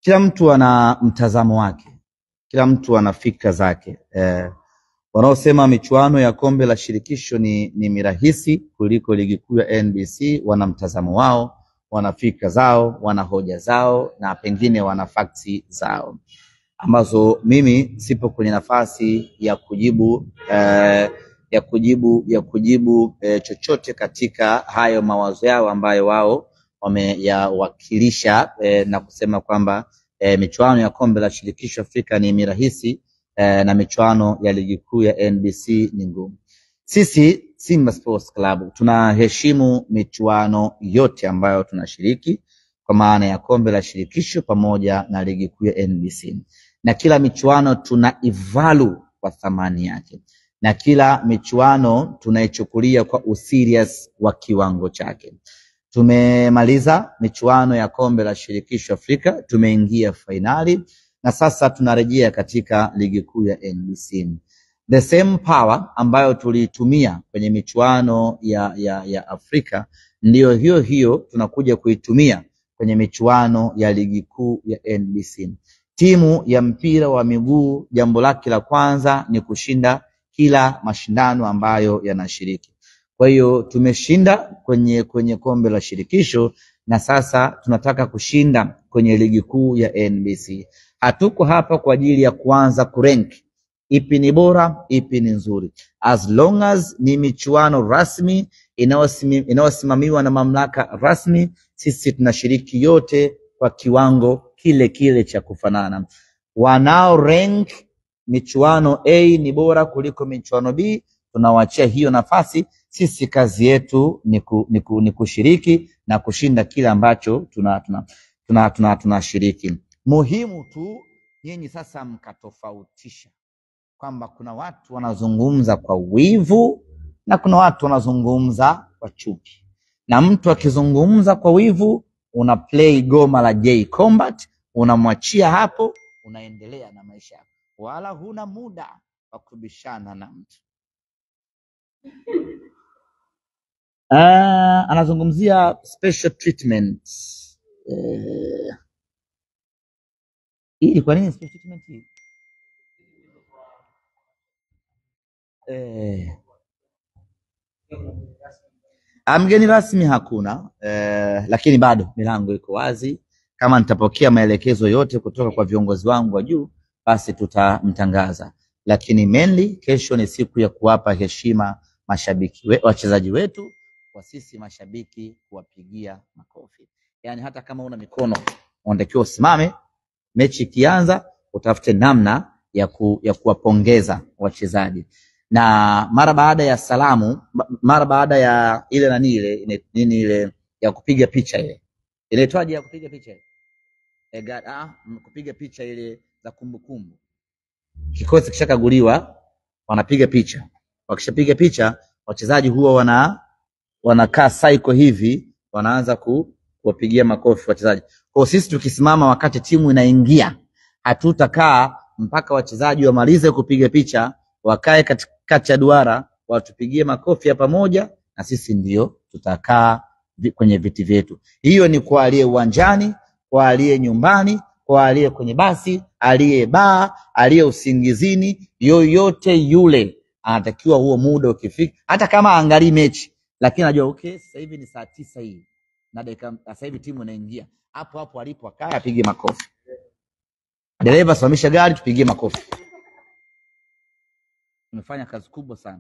Kila mtu ana mtazamo wake, kila mtu ana fikra zake. Wanaosema michuano ya kombe la shirikisho ni mirahisi kuliko ligi kuu ya NBC wana mtazamo wao, wana fikra zao, wana hoja zao na pengine wana fakti zao ambazo mimi sipo kwenye nafasi ya kujibu chochote katika hayo mawazo yao ambayo wao wameyawakilisha na kusema kwamba michuano ya kombe la shirikisho Afrika ni mirahisi na michuano ya ligi kuu ya NBC ni ngumu. Sisi Simba Sports Club tunaheshimu michuano yote ambayo tunashiriki kwa maana ya kombe la shirikisho pamoja na ligi kuu ya NBC. Na kila michuano tuna ivalu kwa thamani yake. Na kila michuano tunaichukulia kwa userious wa kiwango chake. Tumemaliza michuano ya kombe la shirikisho Afrika, tumeingia finali na sasa tunarejea katika ligi kuu ya NBC. The same power ambayo tuliitumia kwenye michuano ya Afrika ndiyo hiyo tunakuja kuitumia kwenye michuano ya ligi kuu ya NBC. Timu ya mpira wa miguu jambo lake la kwanza ni kushinda kila mashindano ambayo yanashiriki. Kwa hiyo tumeshinda kwenye kombe la shirikisho na sasa tunataka kushinda kwenye ligi kuu ya NBC. Hatuko hapa kwa ajili ya kuanza kurank ipi ni bora, ipi ni nzuri. As long as ni michuano rasmi inayosimamiwa na mamlaka rasmi, sisi tunashiriki yote kwa kiwango kile cha kufanana. Wanao rank michuano A ni bora kuliko michuano B, tunawachia hiyo nafasi. Sisi kazi yetu ni kushiriki na kushinda kile ambacho tunashiriki. Muhimu tu nyinyi sasa mkatofautisha kwamba kuna watu wanazungumza kwa wivu na kuna watu wanazungumza kwa chuki. Na mtu akizungumza kwa wivu una play goma la J Combat, unamwachia hapo, unaendelea na maisha yako. Wala huna muda wa kubishana na mtu. Anazungumzia special treatment. Hii kwa nini special treatment hii? Mgeni rasmi hakuna, lakini bado milango iko wazi. Kama nitapokea maelekezo yote kutoka kwa viongozi wangu wa juu, basi tutamtangaza. Lakini mainly kesho ni siku ya kuwapa heshima mashabiki wachezaji wetu, kwa sisi mashabiki kuwapigia makofi. Yaani hata kama una mikono unatakiwa usimame, mechi ikianza utafute namna ya kuwapongeza wachezaji. Na mara baada ya salamu, mara baada ya ile ya kupiga picha ile. Inaitwaje ya kupiga picha ile? Kupiga picha ile za kumbukumbu. Kikosi kishakaguliwa, wanapiga picha. Wakishapiga picha, wachezaji huwa wanakaa cycle hivi, wanaanza kuwapigia makofi wachezaji. Kwa sisi tukisimama wakati timu inaingia, hatutakaa mpaka wachezaji wamalize kupiga picha, wakae katikati ya duara, watupigie makofi ya pamoja na sisi ndio tutakaa kwenye viti vyetu. Hiyo ni kwa aliye uwanjani, kwa aliye nyumbani, kwa aliye kwenye basi, aliye baa, aliye usingizini, yoyote yule anatakiwa huo muda ukifika, hata kama angalii mechi, lakini anajua okay, sasa hivi ni saa 9 hii na dakika, sasa hivi timu inaingia. Hapo alipo akaa apige makofi. Dereva simamisha gari, tupigie makofi. Umefanya kazi kubwa sana.